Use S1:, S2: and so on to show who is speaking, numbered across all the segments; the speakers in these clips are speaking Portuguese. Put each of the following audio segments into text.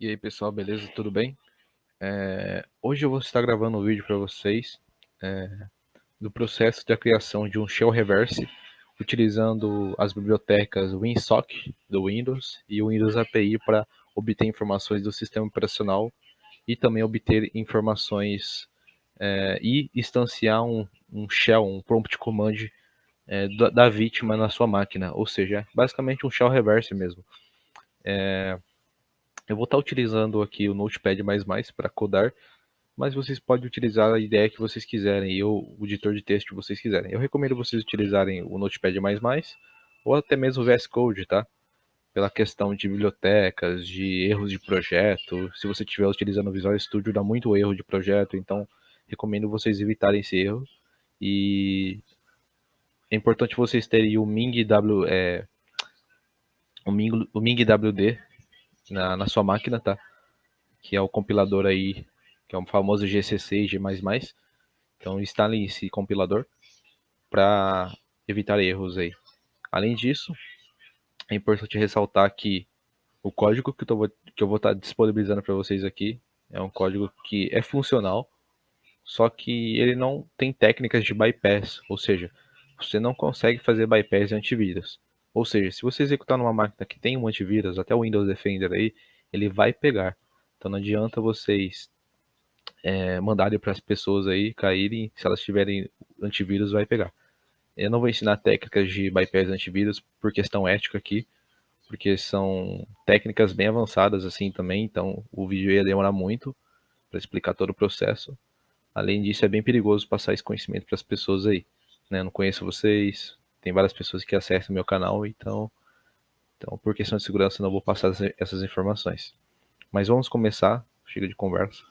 S1: E aí pessoal, beleza? Tudo bem? Hoje eu vou estar gravando um vídeo para vocês do processo da criação de um shell reverse utilizando as bibliotecas WinSock do Windows e o Windows API para obter informações do sistema operacional e também obter informações e instanciar um shell, um prompt command da vítima na sua máquina, ou seja, basicamente um shell reverse mesmo. Eu vou estar utilizando aqui o Notepad++ para codar, mas vocês podem utilizar a ideia que vocês quiserem ou o editor de texto que vocês quiserem. Eu recomendo vocês utilizarem o Notepad++ ou até mesmo o VS Code, tá? Pela questão de bibliotecas, de erros de projeto. Se você estiver utilizando o Visual Studio, dá muito erro de projeto, então recomendo vocês evitarem esse erro. E é importante vocês terem o MingWD na sua máquina, tá? Que é o compilador aí, que é o famoso GCC e G++. Então instalem esse compilador para evitar erros aí. Além disso, é importante ressaltar que o código que eu vou estar disponibilizando para vocês aqui é um código que é funcional, só que ele não tem técnicas de bypass, ou seja, você não consegue fazer bypass de antivírus. Ou seja, se você executar numa máquina que tem um antivírus, até o Windows Defender aí, ele vai pegar. Então não adianta vocês mandarem para as pessoas aí caírem, se elas tiverem antivírus vai pegar. Eu não vou ensinar técnicas de bypass antivírus por questão ética aqui, porque são técnicas bem avançadas assim também, então o vídeo ia demorar muito para explicar todo o processo. Além disso, é bem perigoso passar esse conhecimento para as pessoas aí, né? Eu não conheço vocês, tem várias pessoas que acessam meu canal, então por questão de segurança não vou passar essas informações. Mas vamos começar, chega de conversa.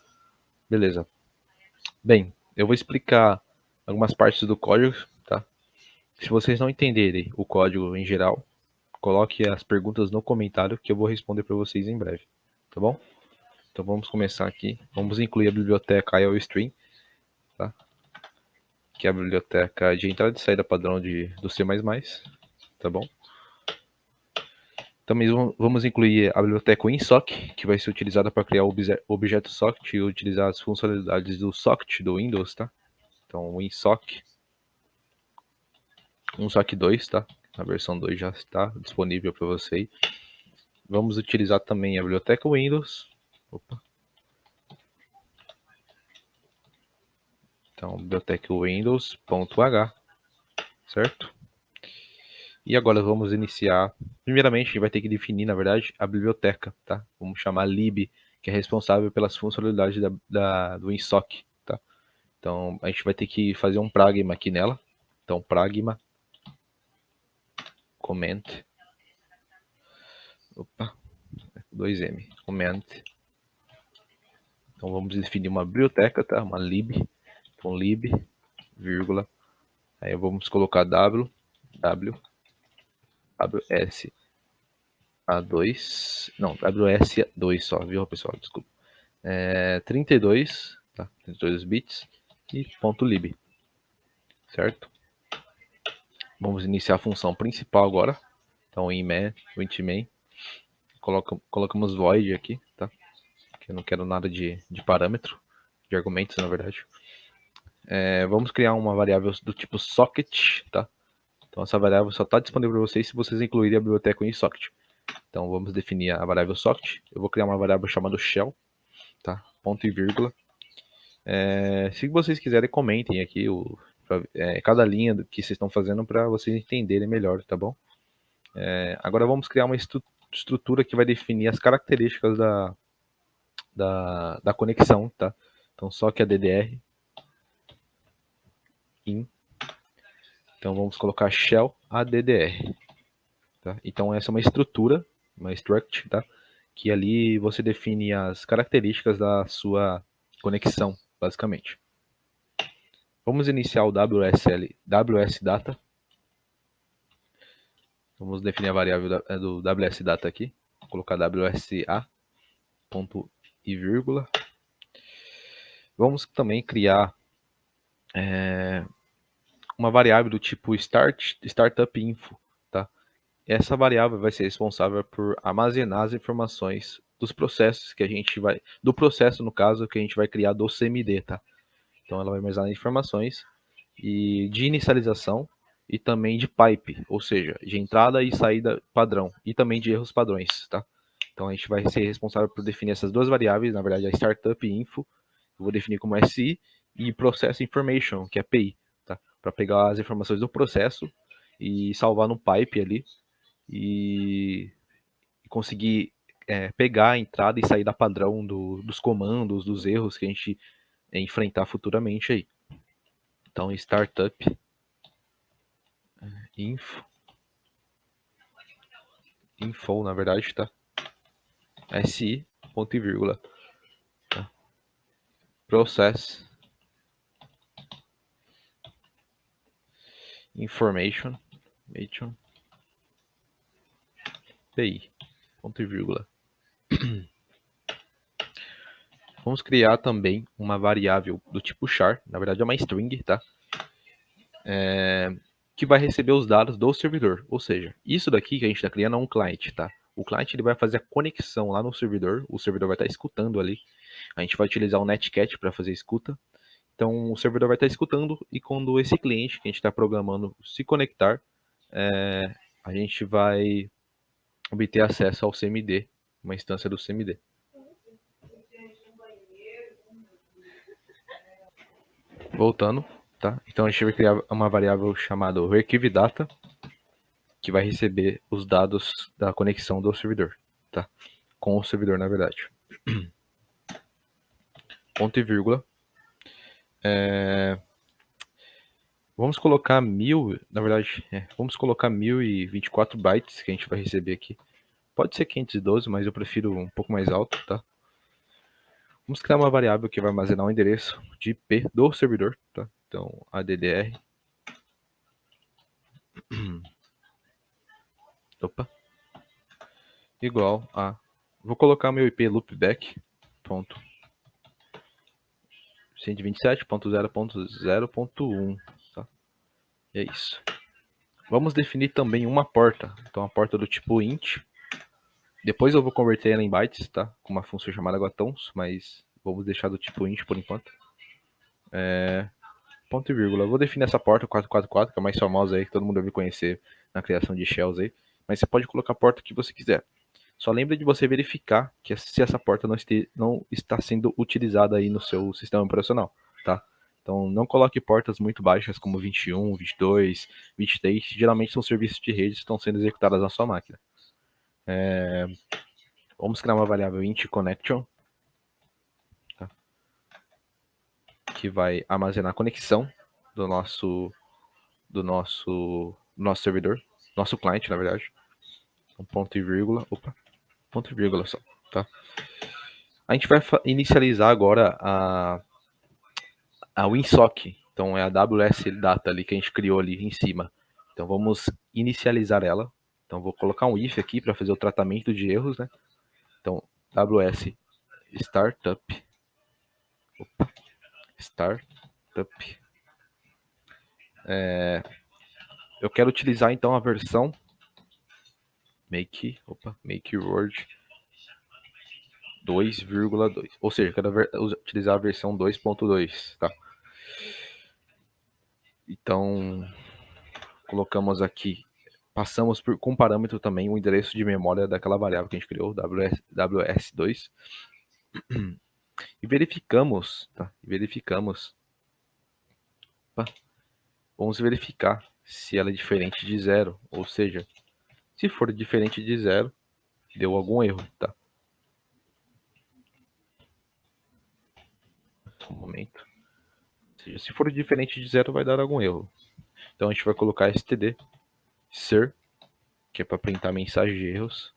S1: Beleza. Bem, eu vou explicar algumas partes do código, tá? Se vocês não entenderem o código em geral, coloque as perguntas no comentário que eu vou responder para vocês em breve, tá bom? Então vamos começar aqui. Vamos incluir a biblioteca IOStream, tá? Que é a biblioteca de entrada e saída padrão do C++, tá bom? Também vamos incluir a biblioteca WinSock, que vai ser utilizada para criar o objeto socket e utilizar as funcionalidades do socket do Windows, tá? Então WinSock, WinSock 2, tá? A versão 2 já está disponível para você. Vamos utilizar também a biblioteca Windows. Opa. Então, biblioteca Windows.h, certo? E agora vamos iniciar. Primeiramente, a gente vai ter que definir, na verdade, a biblioteca, tá? Vamos chamar lib, que é responsável pelas funcionalidades do WinSock, tá? Então, a gente vai ter que fazer um pragma aqui nela. Então, pragma comment. Opa, 2M. Comment. Então, vamos definir uma biblioteca, tá? Uma lib. Então, lib, vírgula. Aí vamos colocar w WS A2, não, WS2 só, viu, pessoal? Desculpa. 32, tá? 32 bits e ponto .lib, certo? Vamos iniciar a função principal agora. Então, int_main, colocamos void aqui, tá? Que eu não quero nada de parâmetro, de argumentos, na verdade. Vamos criar uma variável do tipo socket, tá? Então, essa variável só está disponível para vocês se vocês incluírem a biblioteca WinSocket. Então vamos definir a variável socket. Eu vou criar uma variável chamada shell, tá? Ponto e vírgula. Se vocês quiserem, comentem aqui cada linha que vocês estão fazendo para vocês entenderem melhor, tá bom? Agora vamos criar uma estrutura que vai definir as características da conexão, tá? Então só que a DDR in. Então vamos colocar shell addr, tá? Então essa é uma estrutura, uma struct, tá? Que ali você define as características da sua conexão, basicamente. Vamos iniciar o WSData. Vamos definir a variável do WSData aqui. Vou colocar WSA, ponto e vírgula. Vamos também criar uma variável do tipo startup info, tá? Essa variável vai ser responsável por armazenar as informações dos processos que a gente vai, do processo no caso que a gente vai criar do CMD, tá? Então ela vai armazenar informações e de inicialização e também de pipe, ou seja, de entrada e saída padrão e também de erros padrões, tá? Então a gente vai ser responsável por definir essas duas variáveis, na verdade a startup info, eu vou definir como SI e process information, que é PI, tá? Para pegar as informações do processo e salvar no pipe ali e conseguir pegar a entrada e saída padrão dos comandos, dos erros que a gente enfrentar futuramente aí. Então, startup info, na verdade, tá? SI, ponto e vírgula. Tá? Process information, PI, ponto e vírgula. Vamos criar também uma variável do tipo char, na verdade é uma string, tá? Que vai receber os dados do servidor. Ou seja, isso daqui que a gente está criando é um client, tá? O client ele vai fazer a conexão lá no servidor, o servidor vai estar escutando ali. A gente vai utilizar o netcat para fazer escuta. Então o servidor vai estar escutando e quando esse cliente que a gente está programando se conectar, a gente vai obter acesso ao CMD, uma instância do CMD. Voltando, tá? Então a gente vai criar uma variável chamada retrieve_data, que vai receber os dados da conexão do servidor, tá? Com o servidor, na verdade. Ponto e vírgula. Vamos colocar 1000, na verdade, vamos colocar 1024 bytes que a gente vai receber aqui. Pode ser 512, mas eu prefiro um pouco mais alto, tá? Vamos criar uma variável que vai armazenar o endereço de IP do servidor, tá? Então, addr. Opa. Igual a... Vou colocar meu IP loopback, ponto 127.0.0.1, tá? E é isso. Vamos definir também uma porta. Então, a porta do tipo int. Depois eu vou converter ela em bytes, tá? Com uma função chamada guatons, mas vamos deixar do tipo int por enquanto. Ponto e vírgula. Eu vou definir essa porta 444, que é a mais famosa aí, que todo mundo deve conhecer na criação de shells aí. Mas você pode colocar a porta que você quiser. Só lembre de você verificar que se essa porta não está sendo utilizada aí no seu sistema operacional, tá? Então não coloque portas muito baixas como 21, 22, 23, geralmente são serviços de rede que estão sendo executados na sua máquina. Vamos criar uma variável int connection, tá? Que vai armazenar a conexão do nosso servidor, nosso cliente, na verdade. Um ponto e vírgula, ponto e vírgula só, tá? A gente vai inicializar agora a WinSock, então é a AWS Data ali que a gente criou ali em cima. Então vamos inicializar ela. Então vou colocar um if aqui para fazer o tratamento de erros, né? Então AWS Startup, eu quero utilizar então a versão make word 2,2, ou seja, eu quero utilizar a versão 2.2, tá? Então colocamos aqui, passamos com parâmetro também o endereço de memória daquela variável que a gente criou, ws2, e verificamos, tá? Vamos verificar se ela é diferente de zero, ou seja, se for diferente de zero, deu algum erro, tá? Um momento. Ou seja, se for diferente de zero, vai dar algum erro. Então a gente vai colocar std ser, que é para printar mensagem de erros.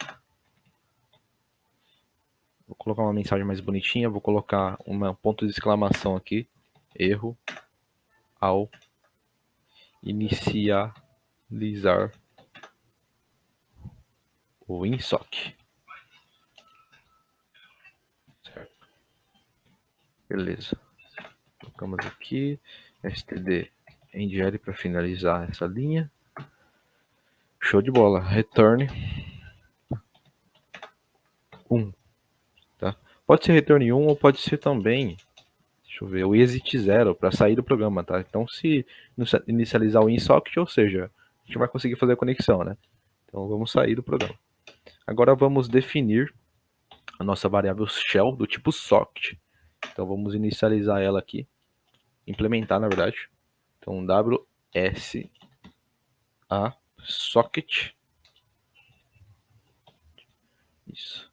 S1: Vou colocar uma mensagem mais bonitinha, vou colocar um ponto de exclamação aqui, erro ao inicializar o WinSock. Certo. Beleza. Colocamos aqui std endl para finalizar essa linha. Show de bola. Return 1. Pode ser return 1 ou pode ser também, deixa eu ver, o exit 0 para sair do programa, tá? Então se inicializar o insocket, ou seja, a gente vai conseguir fazer a conexão, né? Então vamos sair do programa. Agora vamos definir a nossa variável shell do tipo socket. Então vamos inicializar ela aqui, implementar na verdade. Então ws a socket, isso,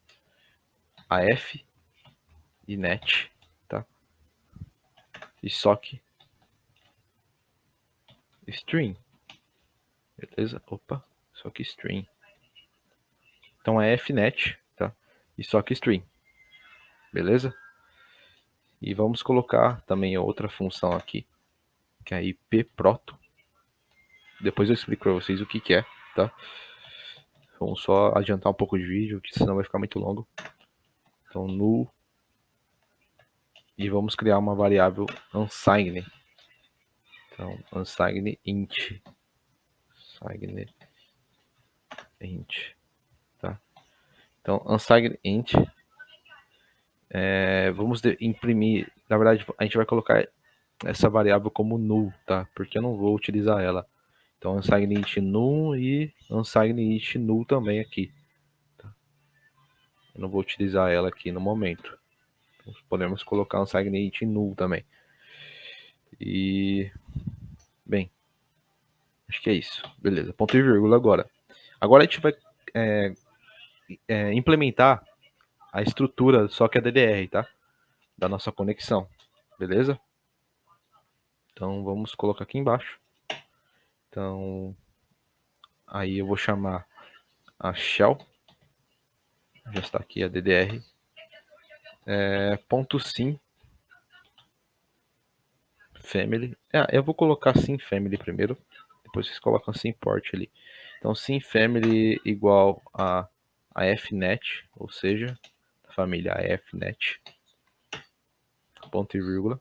S1: af e net, tá? E sock string, beleza? Opa, sock string. Então é fnet, tá? E sock string, beleza? E vamos colocar também outra função aqui, que é a ipproto. Depois eu explico para vocês o que que é, tá? Vamos só adiantar um pouco de vídeo, que senão vai ficar muito longo. Então null, e vamos criar uma variável unsigned. Então unsigned int, tá? Então unsigned int, vamos imprimir, na verdade a gente vai colocar essa variável como null, tá? Porque eu não vou utilizar ela. Então unsigned int null e unsigned int null também aqui. Tá? Eu não vou utilizar ela aqui no momento. Então, podemos colocar unsigned int null também. E bem, acho que é isso. Beleza, ponto e vírgula agora. Agora a gente vai implementar a estrutura, só que a DDR, tá? Da nossa conexão, beleza? Então vamos colocar aqui embaixo. Então aí eu vou chamar a shell, já está aqui a DDR, ponto sim family. Eu vou colocar sim family primeiro, depois vocês colocam sim port ali. Então sim family igual a fnet, ou seja, família fnet, ponto e vírgula.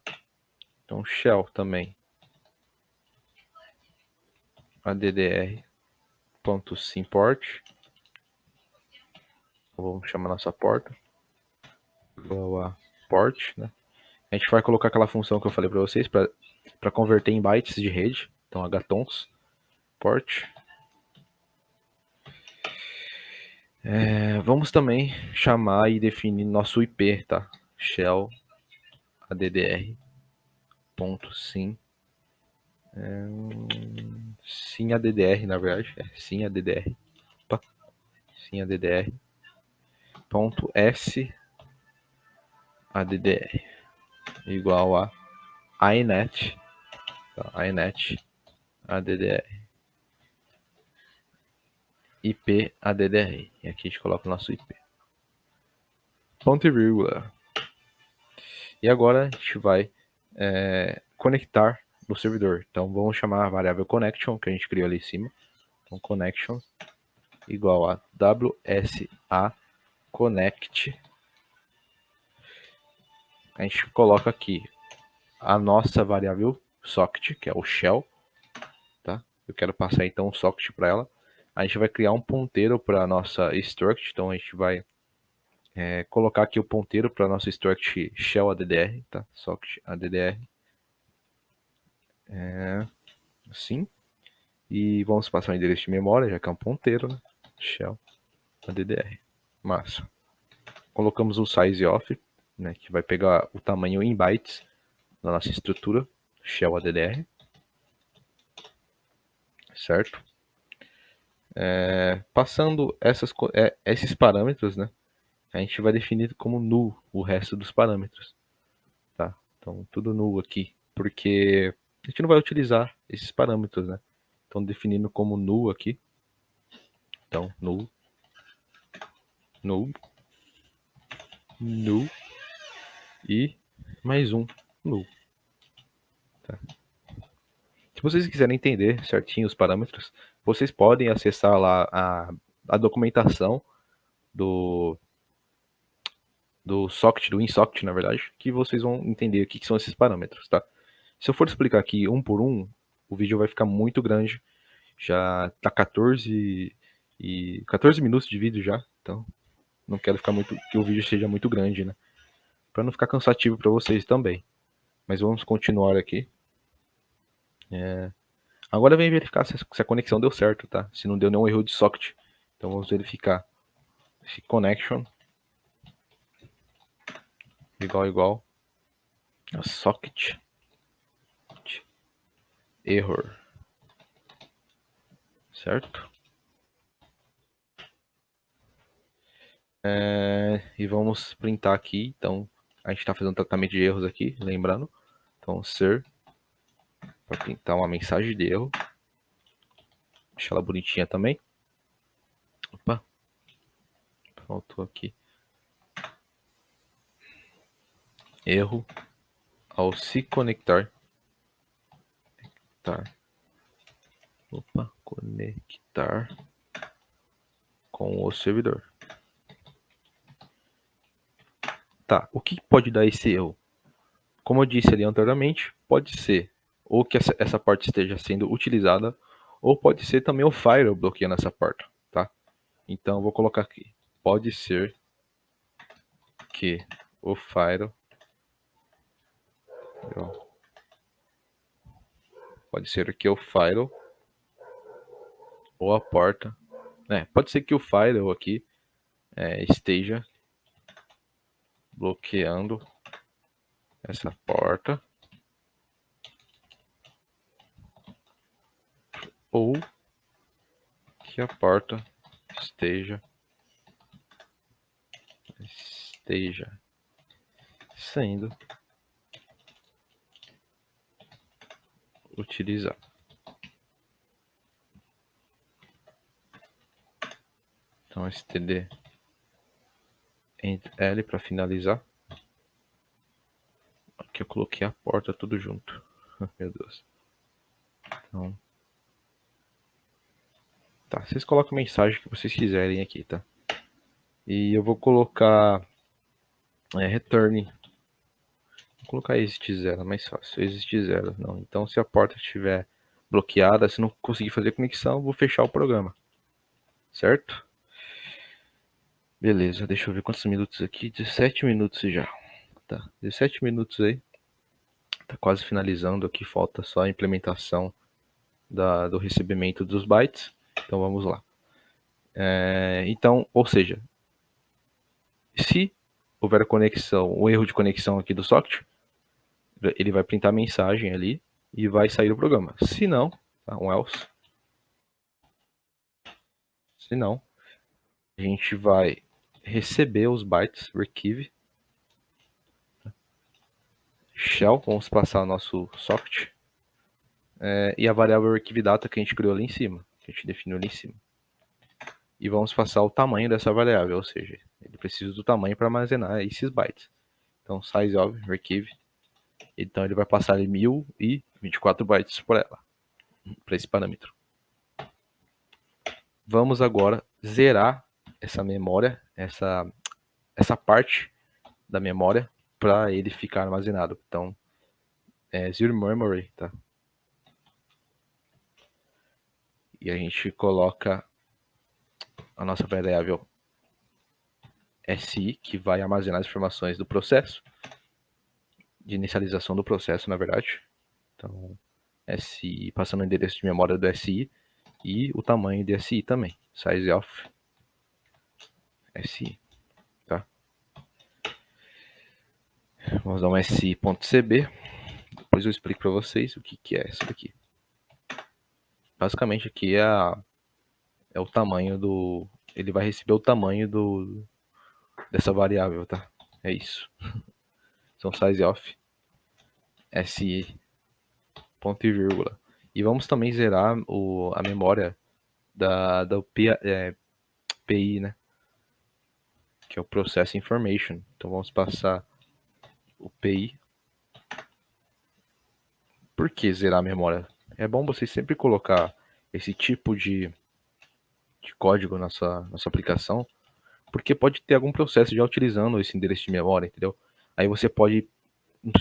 S1: Então shell também a DDR ponto sim port. Vamos chamar nossa porta igual a port, né? A gente vai colocar aquela função que eu falei para vocês para converter em bytes de rede. Então htons port. Vamos também chamar e definir nosso IP, tá? Shell addr ponto sim sim addr, na verdade sim addr. Opa, sim addr ponto s addr igual a inet, tá? Inet addr IP addr. E aqui a gente coloca o nosso IP. Ponto e vírgula. E agora a gente vai conectar no servidor. Então vamos chamar a variável connection que a gente criou ali em cima. Então connection igual a wsa connect. A gente coloca aqui a nossa variável socket, que é o shell, tá? Eu quero passar então um socket para ela. A gente vai criar um ponteiro para a nossa struct, então a gente vai colocar aqui o ponteiro para a nossa struct shell addr, tá? Socket addr. Assim. E vamos passar o endereço de memória, já que é um ponteiro, né? Shell addr. Massa. Colocamos o size off, né, que vai pegar o tamanho em bytes da nossa estrutura shell addr, certo? Passando esses parâmetros, né, a gente vai definir como null o resto dos parâmetros, tá? Então tudo null aqui, porque a gente não vai utilizar esses parâmetros, né? Então definindo como null aqui, então null e mais um null. Tá? Se vocês quiserem entender certinho os parâmetros, vocês podem acessar lá a documentação do socket, do insocket, na verdade, que vocês vão entender o que são esses parâmetros, tá? Se eu for explicar aqui um por um, o vídeo vai ficar muito grande. Já tá 14 minutos de vídeo já, então não quero ficar que o vídeo seja muito grande, né? para não ficar cansativo para vocês também. Mas vamos continuar aqui. Agora vem verificar se a conexão deu certo, tá? Se não deu nenhum erro de socket. Então vamos verificar se connection igual a socket error, certo? E vamos printar aqui. Então a gente está fazendo tratamento de erros aqui, lembrando. Então ser para printar uma mensagem de erro. Deixa ela bonitinha também. Opa, faltou aqui. Erro ao se conectar. Conectar com o servidor. Tá, o que pode dar esse erro? Como eu disse ali anteriormente, pode ser ou que essa porta esteja sendo utilizada, ou pode ser também o firewall bloqueando essa porta, tá? Então eu vou colocar aqui, pode ser que o firewall ou a porta, pode ser que o firewall aqui esteja bloqueando essa porta, ou que a porta esteja sendo utilizada. Então std L para finalizar. Aqui eu coloquei a porta tudo junto. Meu Deus. Então, tá, vocês colocam a mensagem que vocês quiserem aqui, tá? E eu vou colocar return. Vou colocar exit 0, mais fácil. Exit 0, não. Então se a porta estiver bloqueada, se não conseguir fazer conexão, eu vou fechar o programa. Certo? Beleza, deixa eu ver quantos minutos aqui. 17 minutos já. Tá, 17 minutos aí. Tá quase finalizando aqui, falta só a implementação do recebimento dos bytes. Então vamos lá. Então, ou seja, se houver conexão, um erro de conexão aqui do socket, ele vai printar a mensagem ali e vai sair do programa. Se não, tá, um else. Se não, a gente vai receber os bytes, receive, shell, vamos passar nosso socket, e a variável receive data que a gente criou ali em cima, que a gente definiu ali em cima. E vamos passar o tamanho dessa variável, ou seja, ele precisa do tamanho para armazenar esses bytes. Então, size of receive, então ele vai passar ali 1024 bytes por ela, para esse parâmetro. Vamos agora zerar essa memória, essa parte da memória, para ele ficar armazenado. Então, zero memory, tá? E a gente coloca a nossa variável SI, que vai armazenar as informações do processo, de inicialização do processo, na verdade. Então, SI, passando o endereço de memória do SI e o tamanho de SI também, size of SI, tá? Vamos dar um SI.cb, depois eu explico para vocês o que é isso aqui. Basicamente aqui é o tamanho do... Ele vai receber o tamanho dessa variável, tá? É isso. Então, size of SI, ponto e vírgula. E vamos também zerar a memória da PI, né? Que é o Process Information. Então vamos passar o PI. Por que zerar a memória? É bom você sempre colocar esse tipo de código na sua aplicação, porque pode ter algum processo já utilizando esse endereço de memória, entendeu? Aí você pode,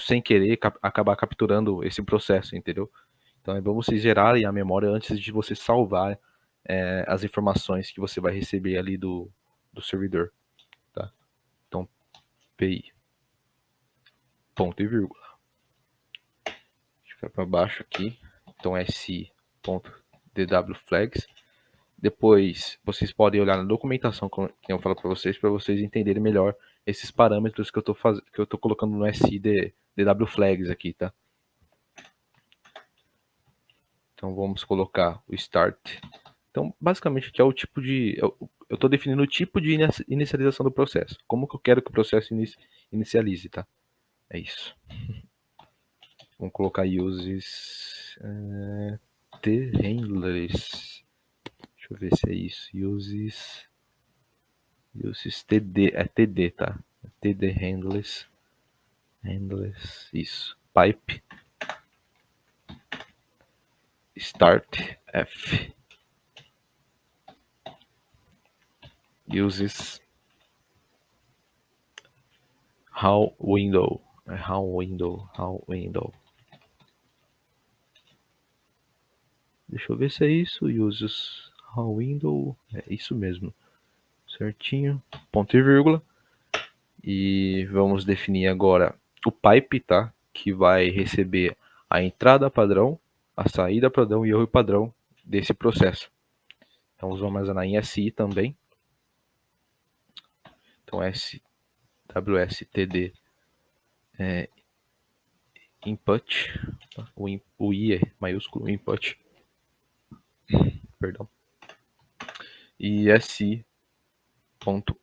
S1: sem querer, acabar capturando esse processo, entendeu? Então é bom você zerar a memória antes de você salvar as informações que você vai receber ali do servidor, tá? Então, PI. ponto e vírgula. Deixa eu ficar para baixo aqui. Então si.dwflags. Depois vocês podem olhar na documentação que eu falo para vocês entenderem melhor esses parâmetros que eu tô colocando no si.dwflags aqui, tá? Então vamos colocar o start. Então basicamente aqui é o tipo de... Eu estou definindo o tipo de inicialização do processo. Como que eu quero que o processo inicialize, tá? É isso. Vamos colocar uses handlers. Deixa eu ver se é isso. Uses td, é td, tá? Td handlers, isso. Pipe start f uses how window. Deixa eu ver se é isso. Uses how window. É isso mesmo. Certinho. Ponto e vírgula. E vamos definir agora o pipe, tá? Que vai receber a entrada padrão, a saída padrão e erro padrão desse processo. Então vamos armazenar em SI também. Então WSTD input, tá? O I é maiúsculo, input, perdão. E SI ponto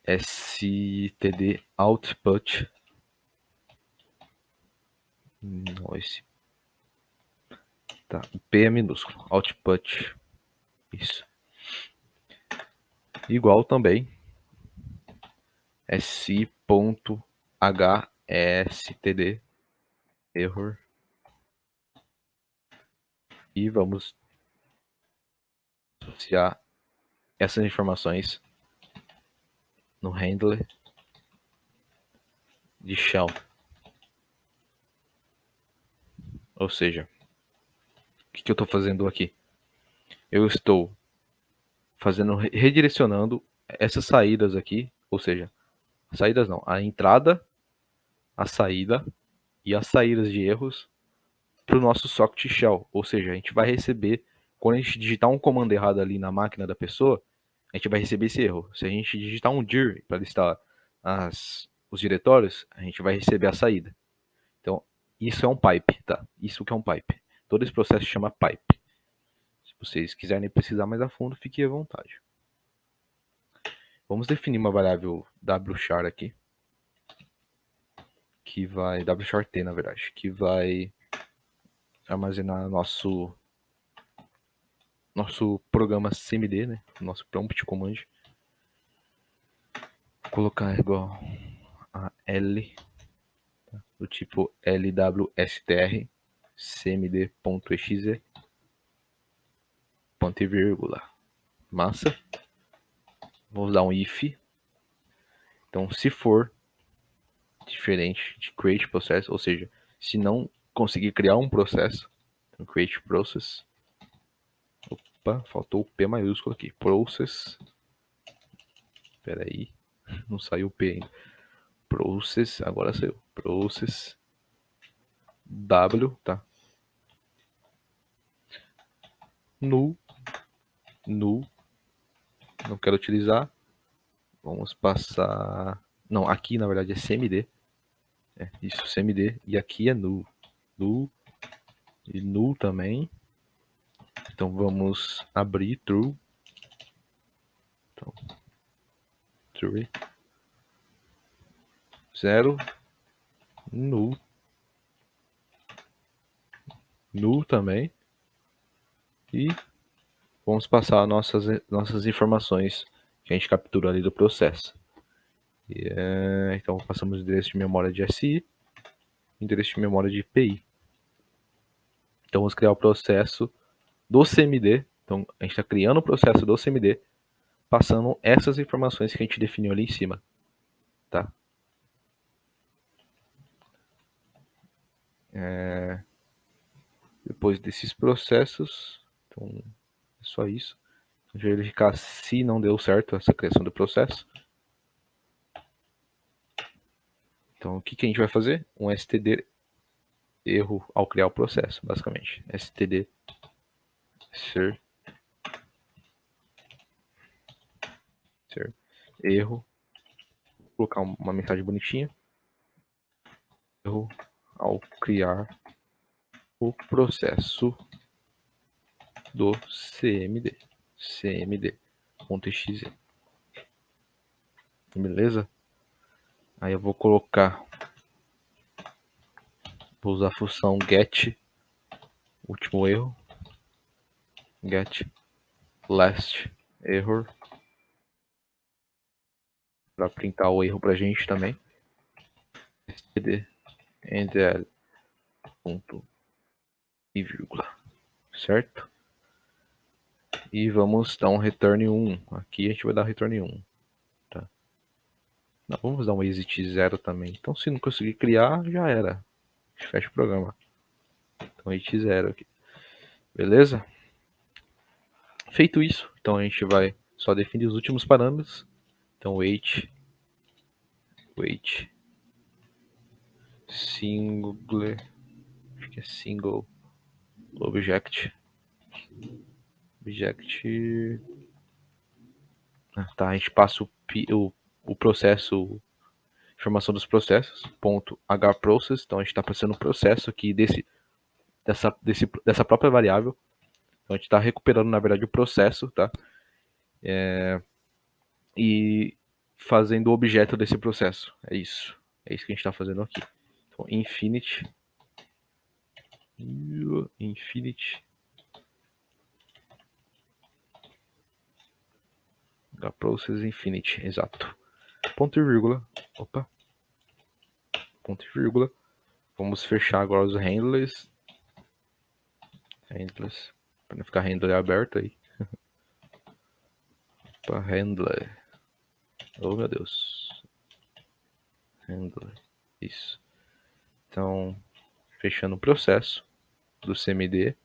S1: WSTD output. Não, esse tá, o P é minúsculo, output, isso. Igual também si.hstd error. E vamos associar essas informações no handler de shell. Ou seja, o que eu estou fazendo aqui? Eu estou redirecionando essas saídas aqui, ou seja, saídas não, a entrada, a saída e as saídas de erros para o nosso socket shell. Ou seja, a gente vai receber, quando a gente digitar um comando errado ali na máquina da pessoa, a gente vai receber esse erro. Se a gente digitar um dir para listar os diretórios, a gente vai receber a saída. Então, isso é um pipe, tá? Isso que é um pipe. Todo esse processo chama pipe. Se vocês quiserem precisar mais a fundo, fiquem à vontade. Vamos definir uma variável wchar aqui, que vai, wchart na verdade, que vai armazenar nosso programa CMD, né? Nosso prompt command. Vou colocar igual a L, tá? Do tipo lwstr cmd.exe ponto e vírgula. Massa. Vamos dar um if. Então, se for diferente de create process, ou seja, se não conseguir criar um processo, então create process. Opa, faltou o P maiúsculo aqui. Process. Espera aí, não saiu o P ainda. Process, agora saiu. Process W, tá? Null. Não quero utilizar. Vamos passar. Não, aqui na verdade é CMD. É isso, CMD. E aqui é null. Null. E null também. Então vamos abrir true. Então, true. 0. Null. Null também. E vamos passar nossas informações que a gente captura ali do processo. Então passamos o endereço de memória de SI, endereço de memória de IPI. Então vamos criar o processo do CMD. Então a gente está criando o processo do CMD, passando essas informações que a gente definiu ali em cima, tá? Depois desses processos, então é só isso. Vamos verificar se não deu certo essa criação do processo. Então, o que a gente vai fazer? Um std erro ao criar o processo, basicamente. std ser erro. Vou colocar uma mensagem bonitinha. Erro ao criar o processo do cmd.exe. Beleza? Aí eu vou usar a função get, último erro, get last error, para printar o erro pra gente também. std end ponto e vírgula, certo? E vamos dar um return 1. Aqui a gente vai dar return 1. Tá? Não, vamos dar um exit 0 também. Então, se não conseguir criar, já era. A gente fecha o programa. Então, exit 0 aqui. Beleza? Feito isso, então a gente vai só definir os últimos parâmetros. Então, wait single, acho que é single object. Tá, a gente passa o processo, informação dos processos, ponto .hprocess, então a gente está passando o processo aqui dessa própria variável. Então a gente está recuperando, na verdade, o processo, tá? E fazendo o objeto desse processo. É isso que a gente está fazendo aqui. Então, infinite da process infinite, exato. Ponto e vírgula. Opa. Ponto e vírgula. Vamos fechar agora os handlers. Para não ficar handler aberto aí. Opa, handler. Oh, meu Deus. Handler. Isso. Então, fechando o processo do cmd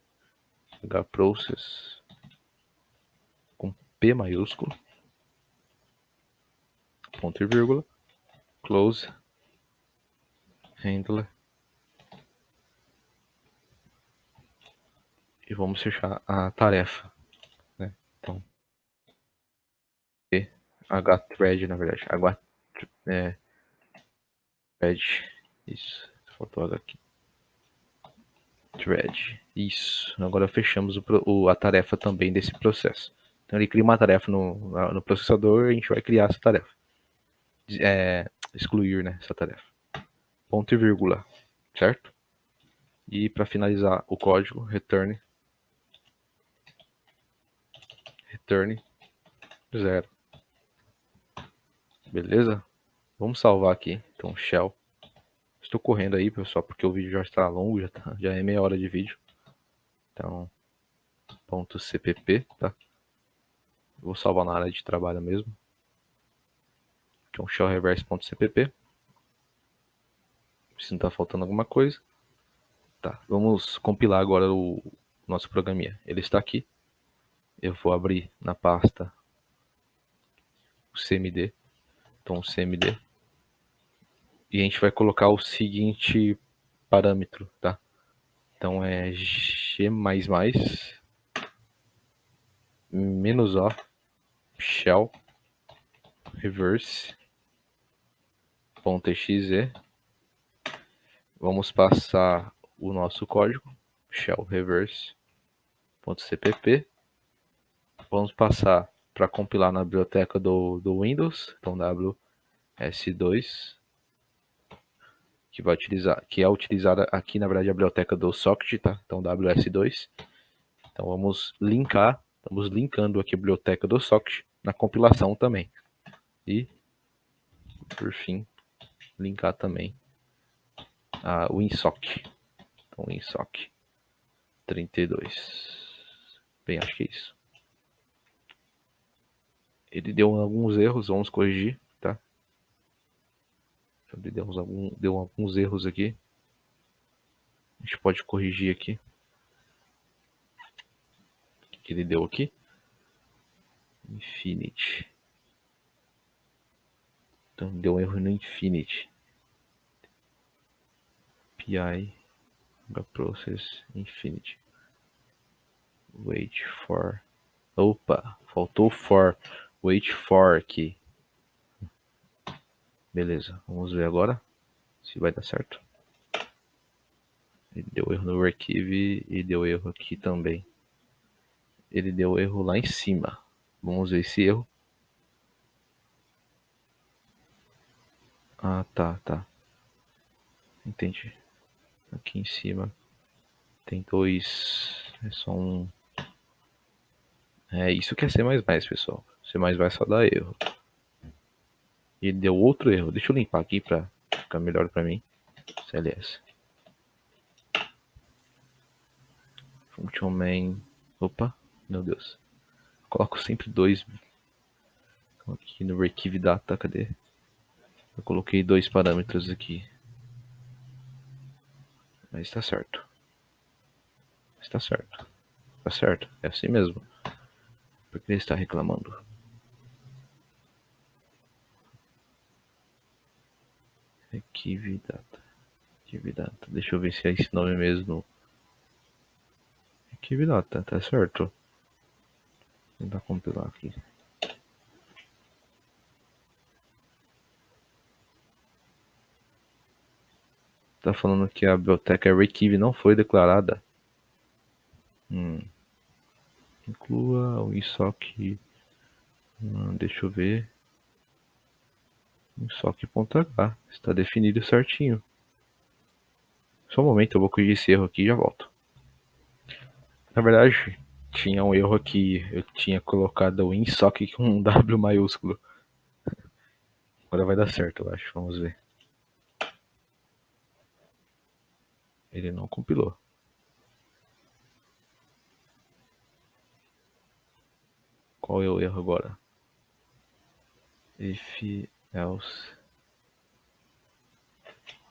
S1: da process com P maiúsculo, ponto e vírgula, close, handler, e vamos fechar a tarefa, né? Então, hthread, na verdade, thread, isso, faltou H aqui, thread, isso. Agora fechamos a tarefa também desse processo. Então ele cria uma tarefa no processador e a gente vai criar essa tarefa. Excluir, né, essa tarefa. Ponto e vírgula, certo? E para finalizar o código, return 0. Beleza? Vamos salvar aqui. Então, shell. Estou correndo aí, pessoal, porque o vídeo já está longo, já é meia hora de vídeo. Então, .cpp, tá? Vou salvar na área de trabalho mesmo. Então, shell reverse.cpp. Se não está faltando alguma coisa. Tá, vamos compilar agora o nosso programinha. Ele está aqui. Eu vou abrir na pasta o cmd. Então, o cmd. E a gente vai colocar o seguinte parâmetro, tá? Então é g++ menos o shell reverse.exe. Vamos passar o nosso código, shell reverse.cpp. Vamos passar para compilar na biblioteca do Windows, então ws2, que é utilizada aqui, na verdade, a biblioteca do socket, tá? Então ws2. Então vamos linkar, estamos linkando aqui a biblioteca do socket na compilação também. E, por fim, linkar também a WinSock. Então, WinSock 32. Bem, acho que é isso. Ele deu alguns erros, vamos corrigir, tá? Ele deu alguns erros aqui. A gente pode corrigir aqui. O que ele deu aqui? Infinite. Então, deu um erro no Infinite. API process infinity. Wait for. Opa, faltou for. Wait for aqui. Beleza, vamos ver agora se vai dar certo. Ele deu erro no archive e deu erro aqui também. Ele deu erro lá em cima. Vamos ver esse erro. Ah, tá. Entendi. Aqui em cima tem dois. É só um. É isso que é C++, pessoal. C++ só dá erro. E deu outro erro. Deixa eu limpar aqui pra ficar melhor pra mim. CLS. Function main. Opa, meu Deus. Coloco sempre dois. Aqui no receive data, cadê? Eu coloquei dois parâmetros aqui. Mas está certo. Está certo. Tá certo. É assim mesmo. Por que ele está reclamando? Receive data. Receive data. Deixa eu ver se é esse nome mesmo. Receive data, tá certo. Vou tentar compilar aqui. Tá falando que a biblioteca receive não foi declarada. Inclua o ISOC. Deixa eu ver. ISOC.h. Está definido certinho. Só um momento, eu vou corrigir esse erro aqui e já volto. Na verdade, tinha um erro aqui. Eu tinha colocado o ISOC com um W maiúsculo. Agora vai dar certo, eu acho. Vamos ver. Ele não compilou. Qual é o erro agora? If, else.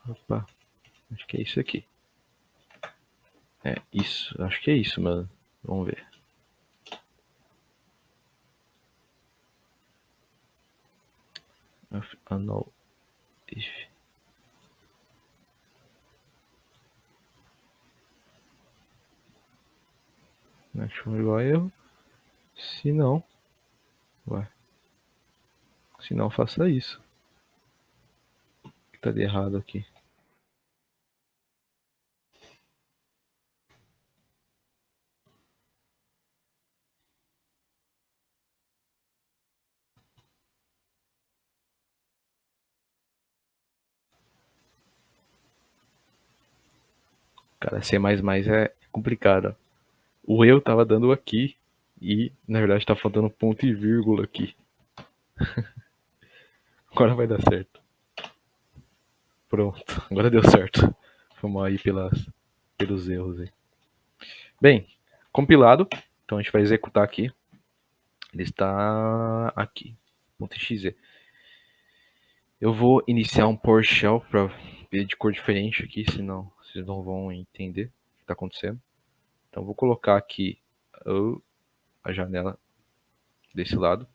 S1: Opa, acho que é isso aqui. É isso, acho que é isso, mano. Vamos ver. No, if. Achou igual erro? Se não, ué. Se não, faça isso. O que tá de errado aqui? Cara, C++ é complicado. O eu tava dando aqui e, na verdade, tá faltando ponto e vírgula aqui. Agora vai dar certo. Pronto, agora deu certo. Vamos aí pelos erros aí. Bem, compilado. Então a gente vai executar aqui. Ele está aqui. .exe. Eu vou iniciar um PowerShell para ver de cor diferente aqui, senão vocês não vão entender o que está acontecendo. Então vou colocar aqui a janela desse lado.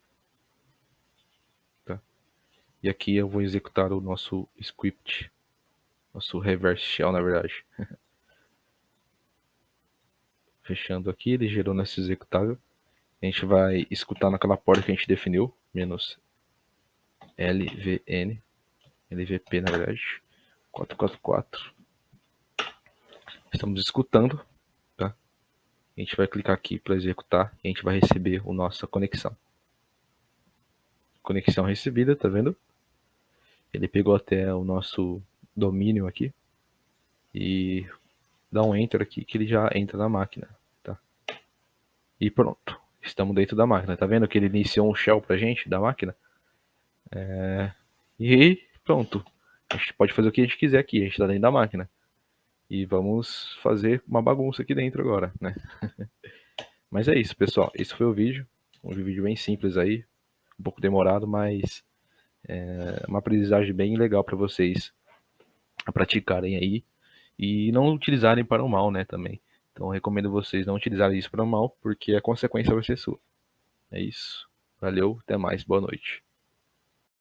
S1: Tá? E aqui eu vou executar o nosso script. Nosso reverse shell, na verdade. Fechando aqui, ele gerou nesse executável. A gente vai escutar naquela porta que a gente definiu, menos LVN, LVP na verdade, 444. Estamos escutando, tá? A gente vai clicar aqui para executar e a gente vai receber a nossa conexão. Conexão recebida, tá vendo? Ele pegou até o nosso domínio aqui e dá um enter aqui que ele já entra na máquina, tá? E pronto, estamos dentro da máquina. Tá vendo que ele iniciou um shell pra gente da máquina? E pronto. A gente pode fazer o que a gente quiser aqui, a gente tá dentro da máquina. E vamos fazer uma bagunça aqui dentro agora, né? Mas é isso, pessoal. Esse foi o vídeo. Um vídeo bem simples aí. Um pouco demorado, mas é uma aprendizagem bem legal para vocês praticarem aí. E não utilizarem para o mal, né, também. Então, eu recomendo vocês não utilizarem isso para o mal, porque a consequência vai ser sua. É isso. Valeu, até mais. Boa noite.